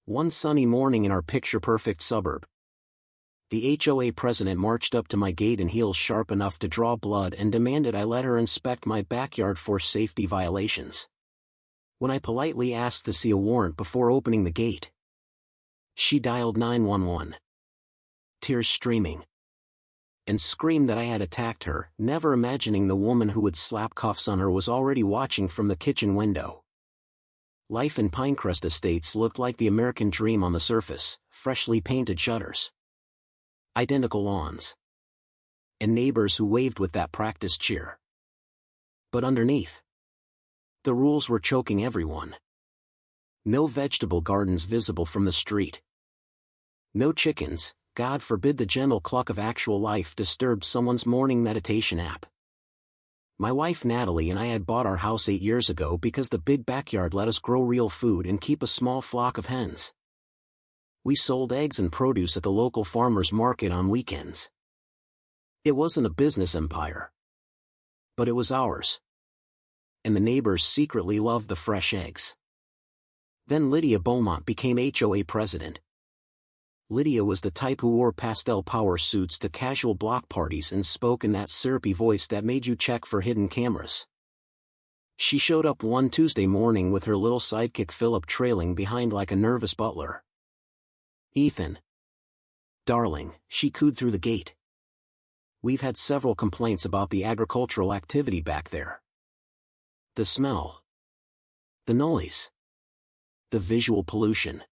One sunny morning in our picture-perfect suburb, the HOA president marched up to my gate in heels sharp enough to draw blood and demanded I let her inspect my backyard for safety violations. When I politely asked to see a warrant before opening the gate, she dialed 911, tears streaming, and screamed that I had attacked her, never imagining the woman who would slap cuffs on her was already watching from the kitchen window. Life in Pinecrest Estates looked like the American dream on the surface: freshly painted shutters, identical lawns, and neighbors who waved with that practiced cheer. But underneath, the rules were choking everyone. No vegetable gardens visible from the street. No chickens, God forbid the gentle cluck of actual life disturbed someone's morning meditation app. My wife Natalie and I had bought our house 8 years ago because the big backyard let us grow real food and keep a small flock of hens. We sold eggs and produce at the local farmers market on weekends. It wasn't a business empire, but it was ours. And the neighbors secretly loved the fresh eggs. Then Lydia Beaumont became HOA president. Lydia was the type who wore pastel power suits to casual block parties and spoke in that syrupy voice that made you check for hidden cameras. She showed up one Tuesday morning with her little sidekick Philip trailing behind like a nervous butler. "Ethan. Darling," she cooed through the gate. "We've had several complaints about the agricultural activity back there. The smell. The noise. The visual pollution.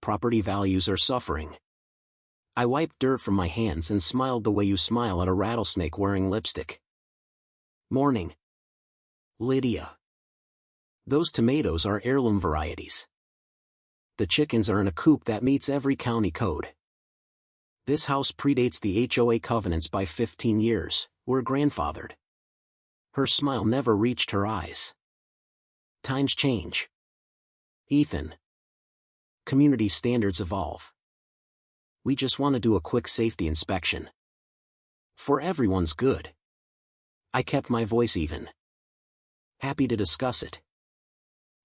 Property values are suffering." I wiped dirt from my hands and smiled the way you smile at a rattlesnake wearing lipstick. "Morning, Lydia. Those tomatoes are heirloom varieties. The chickens are in a coop that meets every county code. This house predates the HOA covenants by 15 years, we're grandfathered." Her smile never reached her eyes. "Times change, Ethan. Community standards evolve. We just want to do a quick safety inspection. For everyone's good." I kept my voice even. "Happy to discuss it.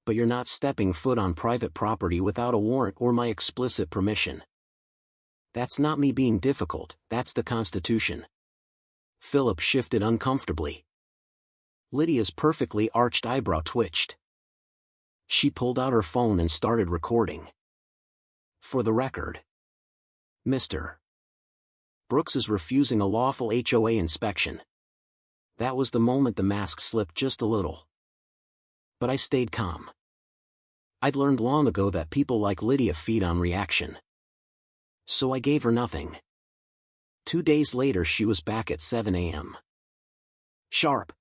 But you're not stepping foot on private property without a warrant or my explicit permission." "That's not me being difficult, that's the Constitution." Philip shifted uncomfortably. Lydia's perfectly arched eyebrow twitched. She pulled out her phone and started recording. "For the record, Mr. Brooks is refusing a lawful HOA inspection." That was the moment the mask slipped just a little. But I stayed calm. I'd learned long ago that people like Lydia feed on reaction. So I gave her nothing. 2 days later she was back at 7 a.m. sharp.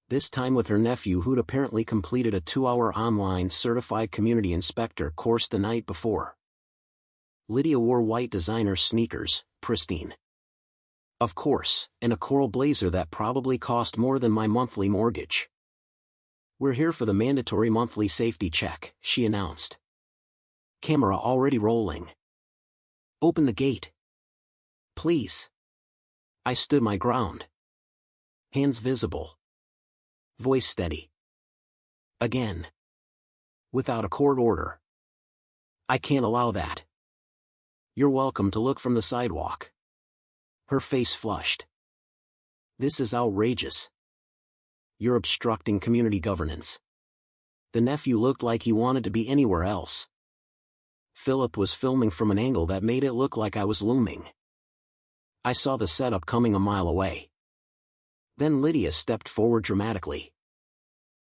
This time with her nephew who'd apparently completed a 2-hour online certified community inspector course the night before. Lydia wore white designer sneakers, pristine, of course, and a coral blazer that probably cost more than my monthly mortgage. "We're here for the mandatory monthly safety check," she announced. Camera already rolling. "Open the gate, please." I stood my ground. Hands visible. Voice steady. "Again. Without a court order. I can't allow that. You're welcome to look from the sidewalk." Her face flushed. "This is outrageous. You're obstructing community governance." The nephew looked like he wanted to be anywhere else. Philip was filming from an angle that made it look like I was looming. I saw the setup coming a mile away. Then Lydia stepped forward dramatically,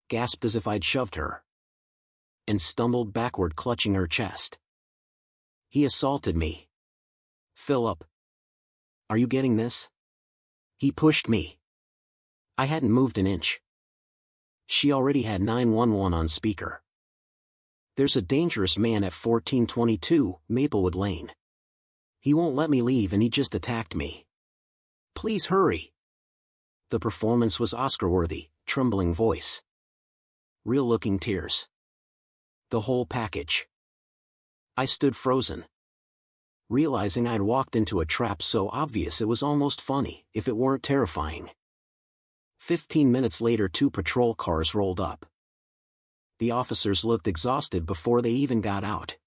gasped as if I'd shoved her, and stumbled backward clutching her chest. "He assaulted me. Philip. Are you getting this? He pushed me." I hadn't moved an inch. She already had 911 on speaker. "There's a dangerous man at 1422 Maplewood Lane. He won't let me leave and he just attacked me. Please hurry." The performance was Oscar-worthy, trembling voice, real-looking tears. The whole package. I stood frozen, realizing I'd walked into a trap so obvious it was almost funny, if it weren't terrifying. 15 minutes later 2 patrol cars rolled up. The officers looked exhausted before they even got out.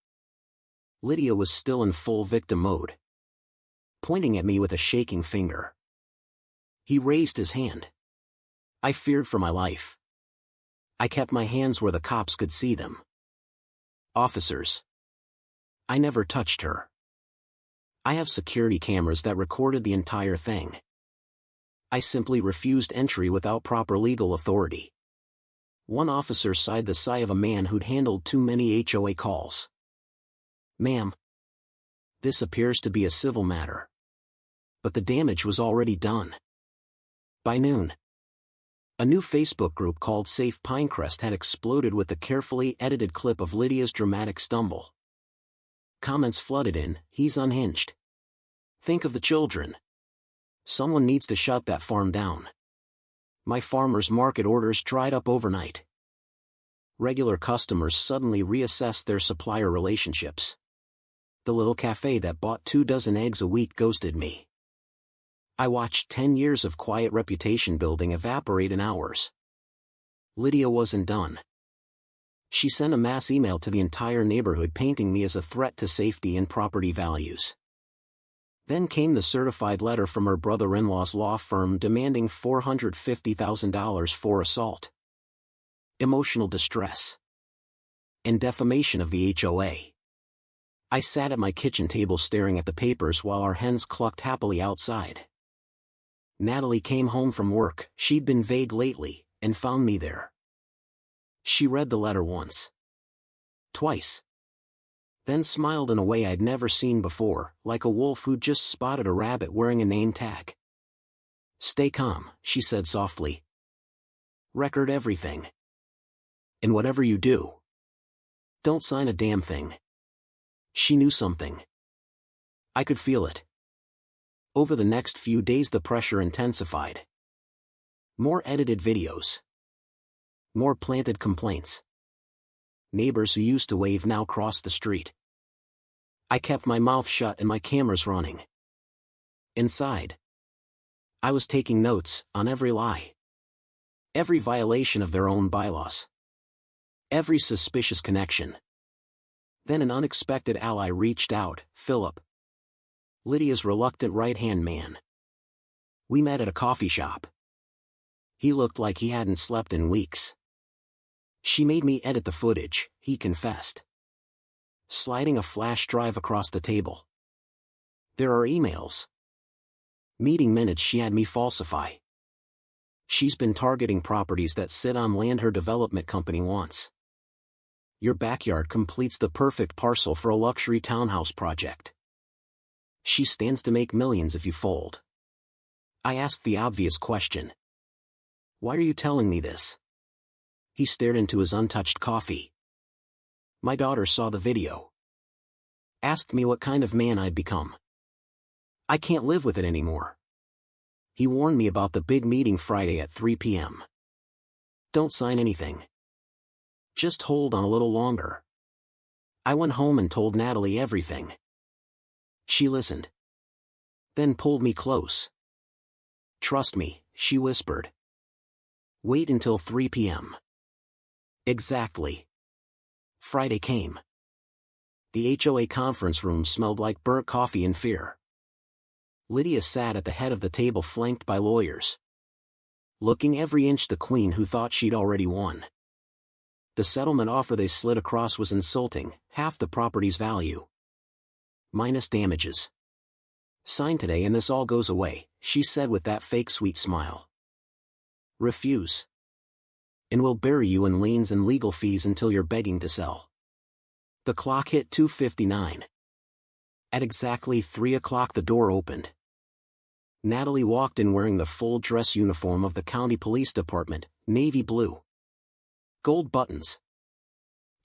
Lydia was still in full victim mode, pointing at me with a shaking finger. He raised his hand. I feared for my life. I kept my hands where the cops could see them. Officers. I never touched her. I have security cameras that recorded the entire thing. I simply refused entry without proper legal authority. One officer sighed the sigh of a man who'd handled too many HOA calls. Ma'am, this appears to be a civil matter. But the damage was already done. By noon, a new Facebook group called Safe Pinecrest had exploded with the carefully edited clip of Lydia's dramatic stumble. Comments flooded in, "He's unhinged. Think of the children. Someone needs to shut that farm down. My farmer's market orders dried up overnight." Regular customers suddenly reassessed their supplier relationships. The little cafe that bought 24 eggs a week ghosted me. I watched 10 years of quiet reputation building evaporate in hours. Lydia wasn't done. She sent a mass email to the entire neighborhood painting me as a threat to safety and property values. Then came the certified letter from her brother-in-law's law firm demanding $450,000 for assault, emotional distress, and defamation of the HOA. I sat at my kitchen table staring at the papers while our hens clucked happily outside. Natalie came home from work, she'd been vague lately, and found me there. She read the letter once. Twice. Then smiled in a way I'd never seen before, like a wolf who'd just spotted a rabbit wearing a name tag. "Stay calm," she said softly. "Record everything. And whatever you do, don't sign a damn thing." She knew something. I could feel it. Over the next few days the pressure intensified. More edited videos. More planted complaints. Neighbors who used to wave now crossed the street. I kept my mouth shut and my cameras running. Inside, I was taking notes on every lie. Every violation of their own bylaws. Every suspicious connection. Then an unexpected ally reached out, Philip. Lydia's reluctant right-hand man. We met at a coffee shop. He looked like he hadn't slept in weeks. She made me edit the footage, he confessed, sliding a flash drive across the table. There are emails. Meeting minutes she had me falsify. She's been targeting properties that sit on land her development company wants. Your backyard completes the perfect parcel for a luxury townhouse project. She stands to make millions if you fold. I asked the obvious question. Why are you telling me this? He stared into his untouched coffee. My daughter saw the video. Asked me what kind of man I'd become. I can't live with it anymore. He warned me about the big meeting Friday at 3 p.m. Don't sign anything. Just hold on a little longer. I went home and told Natalie everything. She listened. Then pulled me close. Trust me, she whispered. Wait until 3 p.m. Exactly. Friday came. The HOA conference room smelled like burnt coffee and fear. Lydia sat at the head of the table flanked by lawyers. Looking every inch the queen who thought she'd already won. The settlement offer they slid across was insulting, half the property's value. Minus damages. Sign today and this all goes away, she said with that fake sweet smile. Refuse. And we'll bury you in liens and legal fees until you're begging to sell. The clock hit 2:59. At exactly 3 o'clock the door opened. Natalie walked in wearing the full dress uniform of the county police department, navy blue. Gold buttons.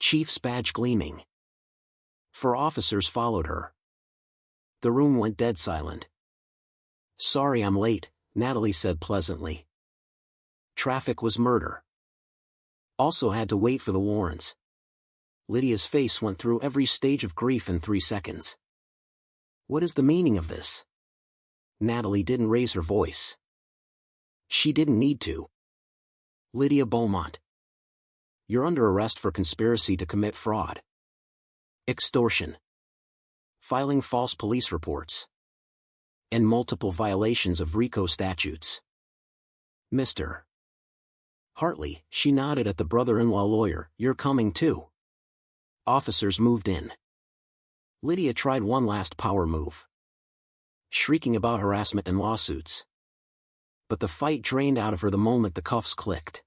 Chief's badge gleaming. 4 officers followed her. The room went dead silent. Sorry I'm late, Natalie said pleasantly. Traffic was murder. Also had to wait for the warrants. Lydia's face went through every stage of grief in 3 seconds. What is the meaning of this? Natalie didn't raise her voice. She didn't need to. Lydia Beaumont. You're under arrest for conspiracy to commit fraud, extortion, filing false police reports, and multiple violations of RICO statutes. Mr. Hartley, she nodded at the brother-in-law lawyer, you're coming too. Officers moved in. Lydia tried one last power move, shrieking about harassment and lawsuits. But the fight drained out of her the moment the cuffs clicked.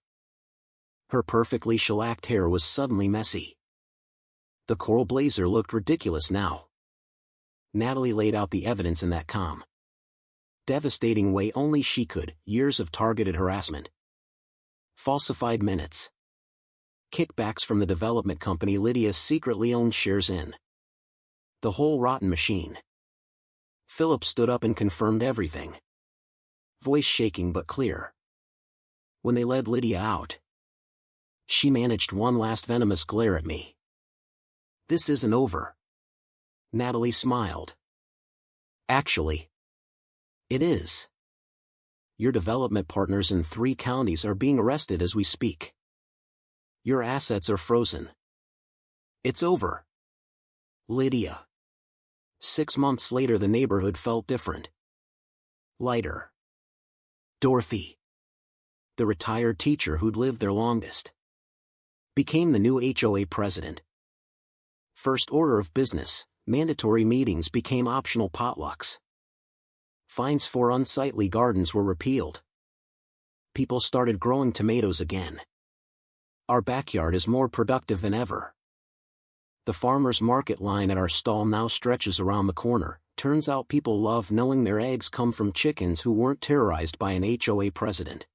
Her perfectly shellacked hair was suddenly messy. The coral blazer looked ridiculous now. Natalie laid out the evidence in that calm, devastating way only she could: years of targeted harassment, falsified minutes, kickbacks from the development company Lydia secretly owned shares in. The whole rotten machine. Philip stood up and confirmed everything, voice shaking but clear. When they led Lydia out, she managed one last venomous glare at me. This isn't over. Natalie smiled. Actually, it is. Your development partners in 3 counties are being arrested as we speak. Your assets are frozen. It's over. Lydia. 6 months later the neighborhood felt different. Lighter. Dorothy, the retired teacher who'd lived there longest, became the new HOA president. First order of business, mandatory meetings became optional potlucks. Fines for unsightly gardens were repealed. People started growing tomatoes again. Our backyard is more productive than ever. The farmer's market line at our stall now stretches around the corner. Turns out people love knowing their eggs come from chickens who weren't terrorized by an HOA president.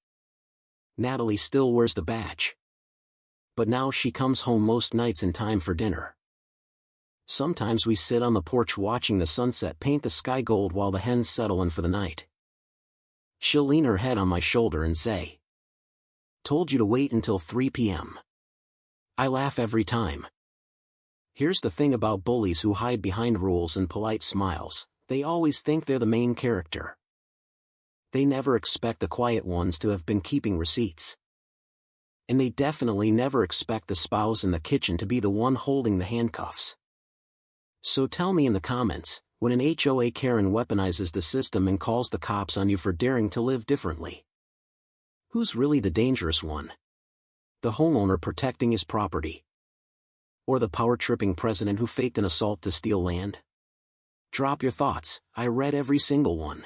Natalie still wears the badge, but now she comes home most nights in time for dinner. Sometimes we sit on the porch watching the sunset paint the sky gold while the hens settle in for the night. She'll lean her head on my shoulder and say, "Told you to wait until 3 p.m. I laugh every time. Here's the thing about bullies who hide behind rules and polite smiles: they always think they're the main character. They never expect the quiet ones to have been keeping receipts. And they definitely never expect the spouse in the kitchen to be the one holding the handcuffs. So tell me in the comments, when an HOA Karen weaponizes the system and calls the cops on you for daring to live differently, who's really the dangerous one? The homeowner protecting his property? Or the power-tripping president who faked an assault to steal land? Drop your thoughts. I read every single one.